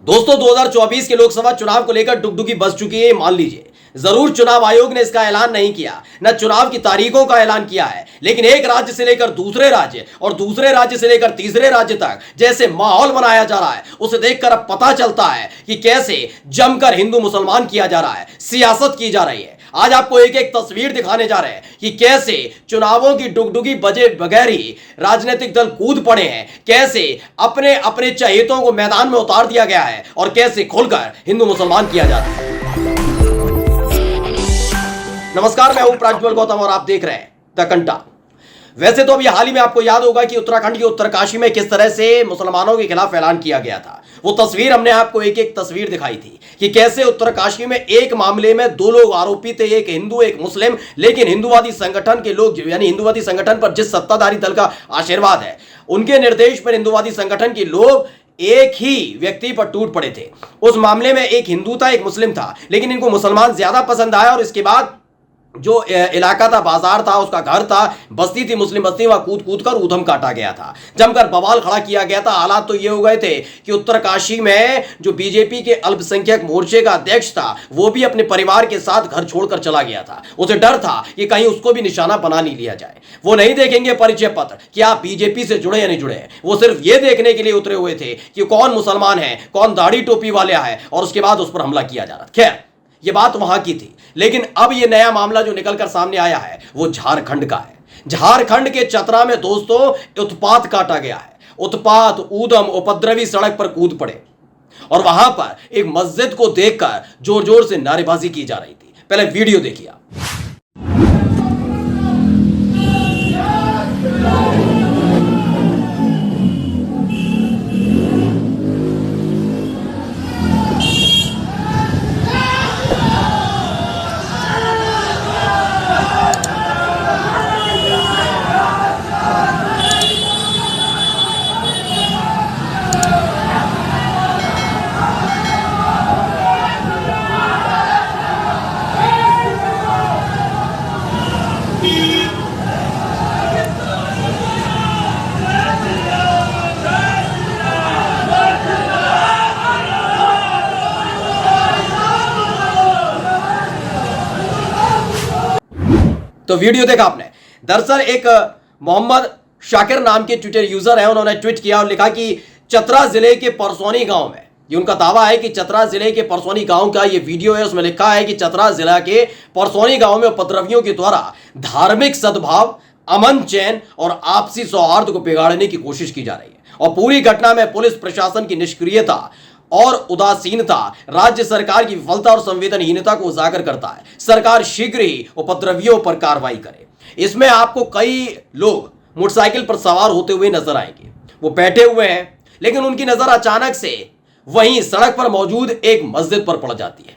दोस्तों 2024 के लोकसभा चुनाव को लेकर डुगडुगी बज चुकी है, मान लीजिए। जरूर चुनाव आयोग ने इसका ऐलान नहीं किया, न चुनाव की तारीखों का ऐलान किया है, लेकिन एक राज्य से लेकर दूसरे राज्य और दूसरे राज्य से लेकर तीसरे राज्य तक जैसे माहौल बनाया जा रहा है, उसे देखकर अब पता चलता है कि कैसे जमकर हिंदू मुसलमान किया जा रहा है, सियासत की जा रही है। आज आपको एक एक तस्वीर दिखाने जा रहे हैं कि कैसे चुनावों की डुगडुगी बजे बगैर ही राजनीतिक दल कूद पड़े हैं, कैसे अपने अपने चहेतों को मैदान में उतार दिया गया है और कैसे खुलकर हिंदू मुसलमान किया जाता है। नमस्कार, मैं हूं प्रज्वल गौतम और आप देख रहे हैं द कंटा। वैसे तो अभी हाल ही में आपको याद होगा कि उत्तराखंड के उत्तरकाशी में किस तरह से मुसलमानों के खिलाफ ऐलान किया गया था। वो तस्वीर हमने आपको एक एक तस्वीर दिखाई थी कि कैसे उत्तरकाशी में एक मामले में दो लोग आरोपी थे, एक हिंदू एक मुस्लिम, लेकिन हिंदुवादी संगठन के लोग यानी हिंदुवादी संगठन पर जिस सत्ताधारी दल का आशीर्वाद है, उनके निर्देश पर हिंदुवादी संगठन के लोग एक ही व्यक्ति पर टूट पड़े थे। उस मामले में एक हिंदू था, एक मुस्लिम था, लेकिन इनको मुसलमान ज्यादा पसंद आया और इसके बाद जो इलाका था, बाजार था, उसका घर था, बस्ती थी, मुस्लिम बस्ती, वहां कूद कूद कर ऊधम काटा गया था, जमकर बवाल खड़ा किया गया था। हालात तो ये हो गए थे कि उत्तरकाशी में जो बीजेपी के अल्पसंख्यक मोर्चे का अध्यक्ष था, वो भी अपने परिवार के साथ घर छोड़कर चला गया था। उसे डर था कि कहीं उसको भी निशाना बना नहीं लिया जाए। वो नहीं देखेंगे परिचय पत्र कि आप बीजेपी से जुड़े या नहीं जुड़े, वो सिर्फ ये देखने के लिए उतरे हुए थे कि कौन मुसलमान है, कौन दाढ़ी टोपी वाले है, और उसके बाद उस पर हमला किया जा रहा था। खैर, ये बात वहां की थी, लेकिन अब ये नया मामला जो निकलकर सामने आया है वो झारखंड का है। झारखंड के चतरा में दोस्तों उत्पात काटा गया है। उत्पात, ऊधम, उपद्रवी सड़क पर कूद पड़े और वहां पर एक मस्जिद को देखकर जोर जोर से नारेबाजी की जा रही थी। पहले वीडियो देखिए आप। तो वीडियो देखा आपने। दरअसल एक मोहम्मद शाकिर नाम के ट्विटर यूजर है, उन्होंने ट्वीट किया और लिखा कि चतरा जिले के परसौनी गांव में, ये उनका दावा है कि चतरा जिले के परसौनी गांव का ये वीडियो है। उसमें लिखा है कि चतरा जिला के परसौनी गांव में उपद्रवियों के द्वारा धार्मिक सद्भाव, अमन चैन और आपसी सौहार्द को बिगाड़ने की कोशिश की जा रही है और पूरी घटना में पुलिस प्रशासन की निष्क्रियता और उदासीनता राज्य सरकार की विफलता और संवेदनहीनता को उजागर करता है। सरकार शीघ्र ही उपद्रवियों पर कार्रवाई करे। इसमें आपको कई लोग मोटरसाइकिल पर सवार होते हुए नजर आएंगे। वो बैठे हुए हैं, लेकिन उनकी नजर अचानक से वहीं सड़क पर मौजूद एक मस्जिद पर पड़ जाती है।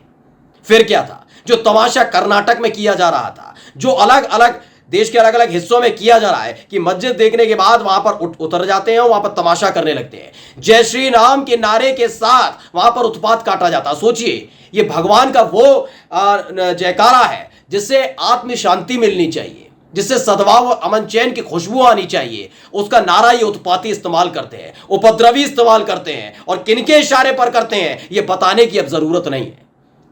फिर क्या था? जो तमाशा कर्नाटक में किया जा रहा था, जो अलग अलग देश के अलग अलग हिस्सों में किया जा रहा है कि मस्जिद देखने के बाद वहां पर उतर जाते हैं, वहां पर तमाशा करने लगते हैं, जय श्री राम के नारे के साथ वहां पर उत्पात काटा जाता। सोचिए, ये भगवान का वो जयकारा है जिससे आत्म शांति मिलनी चाहिए, जिससे सद्भाव अमन चैन की खुशबू आनी चाहिए, उसका नारा ये उत्पाती इस्तेमाल करते हैं, उपद्रवी इस्तेमाल करते हैं और किनके इशारे पर करते हैं ये बताने की अब जरूरत नहीं है।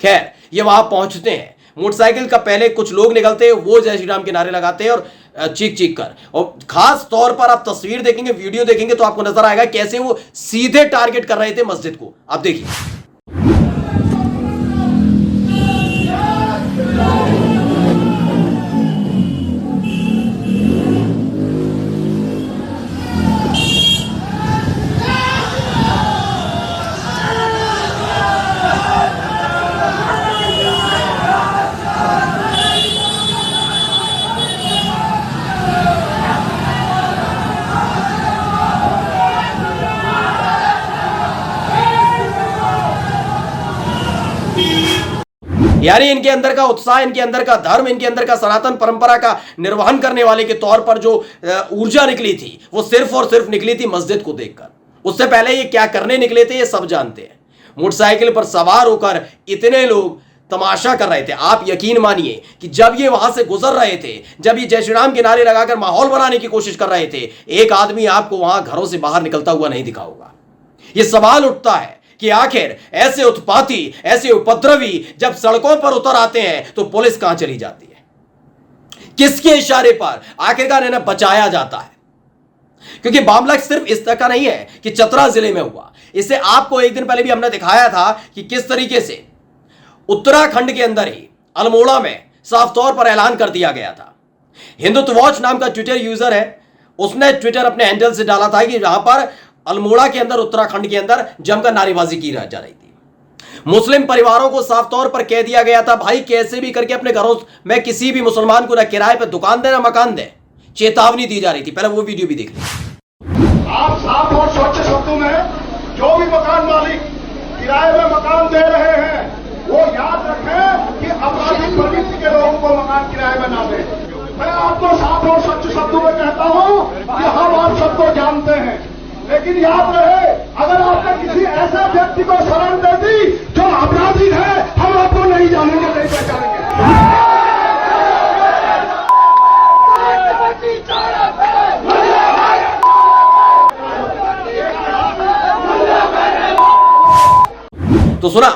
खैर, ये वहां पहुंचते हैं, मोटरसाइकिल का पहले कुछ लोग निकलते हैं, वो जय श्री राम के नारे लगाते हैं और चीख चीख कर, और खास तौर पर आप तस्वीर देखेंगे, वीडियो देखेंगे तो आपको नजर आएगा कैसे वो सीधे टारगेट कर रहे थे मस्जिद को। आप देखिए। यानी इनके अंदर का उत्साह, इनके अंदर का धर्म, इनके अंदर का सनातन परंपरा का निर्वहन करने वाले के तौर पर जो ऊर्जा निकली थी, वो सिर्फ और सिर्फ निकली थी मस्जिद को देखकर। उससे पहले ये क्या करने निकले थे ये सब जानते हैं। मोटरसाइकिल पर सवार होकर इतने लोग तमाशा कर रहे थे। आप यकीन मानिए कि जब ये वहां से गुजर रहे थे, जब ये जय श्री राम के नारे लगाकर माहौल बनाने की कोशिश कर रहे थे, एक आदमी आपको वहां घरों से बाहर निकलता हुआ नहीं दिखा होगा। ये सवाल उठता है कि आखिर ऐसे उत्पाती, ऐसे उपद्रवी जब सड़कों पर उतर आते हैं तो पुलिस कहां चली जाती है, किसके इशारे पर आखिरकार इन्हें बचाया जाता है। क्योंकि मामला सिर्फ इस तरह का नहीं है कि चतरा जिले में हुआ, इसे आपको एक दिन पहले भी हमने दिखाया था कि किस तरीके से उत्तराखंड के अंदर ही अल्मोड़ा में साफ तौर पर ऐलान कर दिया गया था। हिंदुत्व वॉच नाम का ट्विटर यूजर है, उसने ट्विटर अपने हैंडल से डाला था कि जहां पर अल्मोड़ा के अंदर, उत्तराखंड के अंदर जमकर नारेबाजी की जा रही थी। मुस्लिम परिवारों को साफ तौर पर कह दिया गया था, भाई कैसे भी करके अपने घरों में किसी भी मुसलमान को ना किराए पर दुकान दे ना मकान दे, चेतावनी दी जा रही थी। पहले वो वीडियो भी देख लीजिए। आप साफ और स्वच्छ शब्दों में जो भी मकान मालिक किराए में मकान दे रहे हैं वो याद रखें कि अपराधी प्रवृत्ति के लोगों को मकान किराए में ना दें। मैं आपको साफ और स्वच्छ शब्दों में कहता हूं कि हम आप सबको जानते हैं, लेकिन याद रहे अगर आपने किसी ऐसे व्यक्ति को शरण दे दी जो अपराधी है, हम आपको नहीं जानेंगे, नहीं पहचानेंगे। तो सुना,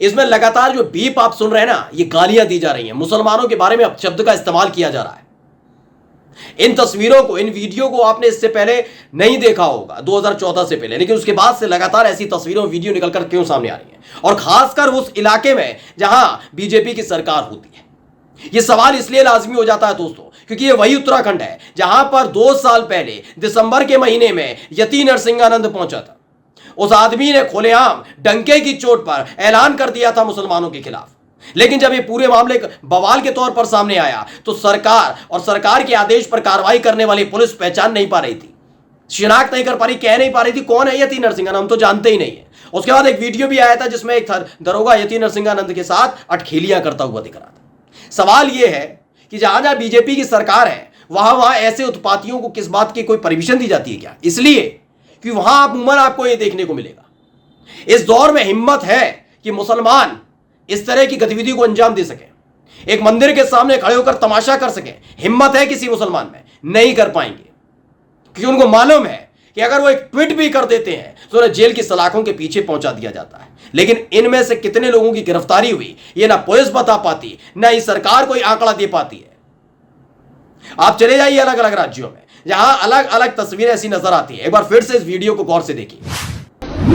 इसमें लगातार जो बीप आप सुन रहे हैं ना, ये गालियां दी जा रही हैं, मुसलमानों के बारे में शब्द का इस्तेमाल किया जा रहा है। इन तस्वीरों को, इन वीडियो को आपने इससे पहले नहीं देखा होगा 2014 से पहले, लेकिन उसके बाद से लगातार ऐसी तस्वीरों, वीडियो निकलकर क्यों सामने आ रही हैं, और खासकर उस इलाके में जहां बीजेपी की सरकार होती है। यह सवाल इसलिए लाजमी हो जाता है दोस्तों, क्योंकि ये वही उत्तराखंड है जहां पर 2 साल पहले दिसंबर के महीने में यति नरसिंहानंद पहुंचा था। उस आदमी ने खुलेआम डंके की चोट पर ऐलान कर दिया था मुसलमानों के खिलाफ। लेकिन जब ये पूरे मामले बवाल के तौर पर सामने आया तो सरकार और सरकार के आदेश पर कार्रवाई करने वाली पुलिस पहचान नहीं पा रही थी, शिनाख्त नहीं कर पा रही, कह नहीं पा रही थी कौन है यति नरसिंहानंद, हम तो जानते ही नहीं है। उसके बाद एक वीडियो भी आया था जिसमें एक दरोगा यति नरसिंहानंद के साथ अटखेलियां करता हुआ दिख रहा था। सवाल यह है कि जहां जहां बीजेपी की सरकार है वहां वहां ऐसे उत्पातियों को किस बात की कोई परमिशन दी जाती है क्या? इसलिए कि वहां अमूमन आपको यह देखने को मिलेगा। इस दौर में हिम्मत है कि मुसलमान इस तरह की गतिविधि को अंजाम दे सके, एक मंदिर के सामने खड़े होकर तमाशा कर सके, हिम्मत है किसी मुसलमान में? नहीं कर पाएंगे, क्योंकि उनको मालूम है कि अगर वो एक ट्वीट भी कर देते हैं तो उन्हें जेल की सलाखों के पीछे पहुंचा दिया जाता है। लेकिन इनमें से कितने लोगों की गिरफ्तारी हुई ये ना पुलिस बता पाती, ना ही सरकार कोई आंकड़ा दे पाती है। आप चले जाइए अलग अलग राज्यों में जहां अलग अलग तस्वीरें ऐसी नजर आती है। एक बार फिर से इस वीडियो को गौर से देखिए।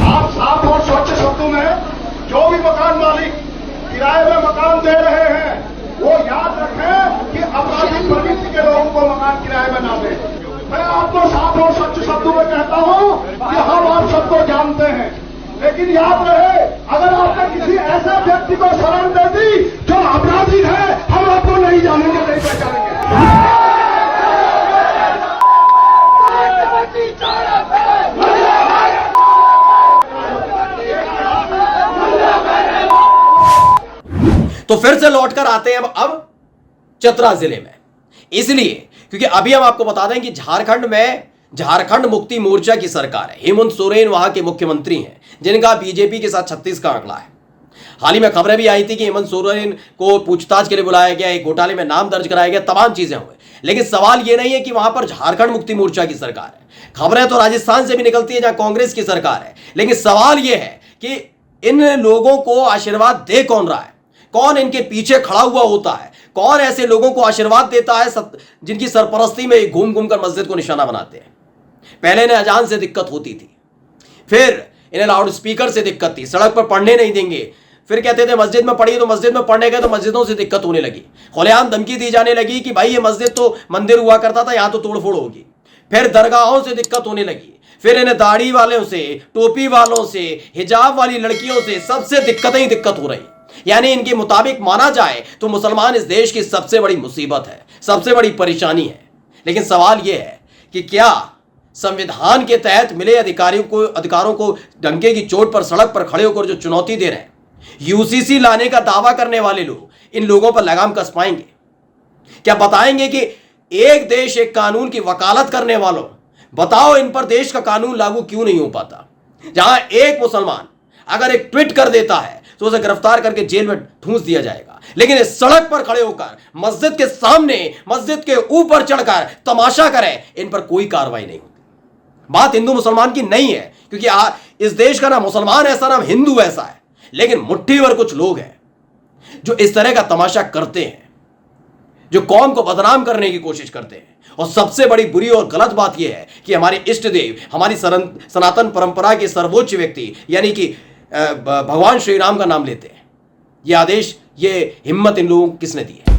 आप साफ और स्वच्छ शब्दों में जो भी मकान मालिक किराए में मकान दे रहे हैं वो याद रखें कि अपराधी प्रवृत्ति के लोगों को मकान किराए में ना दें। मैं आपको साफ और स्वच्छ शब्दों में कहता हूं कि हम आप सबको जानते हैं, लेकिन याद रहे अगर आपने किसी ऐसे व्यक्ति को शरण दे दी जो अपराधी है, हम आपको नहीं जानेंगे, नहीं पहचानेंगे। तो फिर से लौटकर आते हैं अब चतरा जिले में, इसलिए क्योंकि अभी हम आपको बता दें कि झारखंड में झारखंड मुक्ति मोर्चा की सरकार है। हेमंत सोरेन वहां के मुख्यमंत्री हैं जिनका बीजेपी के साथ 36 का आंकड़ा है। हाल ही में खबरें भी आई थी कि हेमंत सोरेन को पूछताछ के लिए बुलाया गया, एक घोटाले में नाम दर्ज कराया गया, तमाम चीजें हुई। लेकिन सवाल यह नहीं है कि वहां पर झारखंड मुक्ति मोर्चा की सरकार है। खबरें तो राजस्थान से भी निकलती है जहां कांग्रेस की सरकार है। लेकिन सवाल यह है कि इन लोगों को आशीर्वाद दे कौन रहा है, कौन इनके पीछे खड़ा हुआ होता है, कौन ऐसे लोगों को आशीर्वाद देता है जिनकी सरपरस्ती में घूम घूम कर मस्जिद को निशाना बनाते हैं। पहले इन्हें अजान से दिक्कत होती थी, फिर इन्हें लाउड स्पीकर से दिक्कत थी, सड़क पर पढ़ने नहीं देंगे, फिर कहते थे मस्जिद में पढ़िए, तो मस्जिद में पढ़ने गए तो मस्जिदों से दिक्कत होने लगी, खुलेआम धमकी दी जाने लगी कि भाई ये मस्जिद तो मंदिर हुआ करता था, यहां तो तोड़फोड़ होगी। फिर दरगाहों से दिक्कत होने लगी, फिर इन्हें दाढ़ी वालों से, टोपी वालों से, हिजाब वाली लड़कियों से, सबसे दिक्कतें ही दिक्कत हो रही। यानी इनके मुताबिक माना जाए तो मुसलमान इस देश की सबसे बड़ी मुसीबत है, सबसे बड़ी परेशानी है। लेकिन सवाल यह है कि क्या संविधान के तहत मिले अधिकारों को डंके की चोट पर सड़क पर खड़े होकर जो चुनौती दे रहे हैं, यूसीसी लाने का दावा करने वाले लोग इन लोगों पर लगाम कस पाएंगे? क्या बताएंगे कि एक देश एक कानून की वकालत करने वालों, बताओ इन पर देश का कानून लागू क्यों नहीं हो पाता? जहां एक मुसलमान अगर एक ट्वीट कर देता है तो उसे गिरफ्तार करके जेल में ठूंस दिया जाएगा, लेकिन इस सड़क पर खड़े होकर मस्जिद के सामने, मस्जिद के ऊपर चढ़कर तमाशा करें, इन पर कोई कार्रवाई नहीं होती। बात हिंदू मुसलमान की नहीं है, क्योंकि इस देश का ना मुसलमान ऐसा ना हिंदू ऐसा है, लेकिन मुट्ठी भर कुछ लोग हैं जो इस तरह का तमाशा करते हैं, जो कौम को बदनाम करने की कोशिश करते हैं। और सबसे बड़ी बुरी और गलत बात यह है कि हमारे इष्ट देव, हमारी सनातन परंपरा के सर्वोच्च व्यक्ति यानी कि भगवान श्री राम का नाम लेते हैं। यह आदेश, ये हिम्मत इन लोगों को किसने दी है?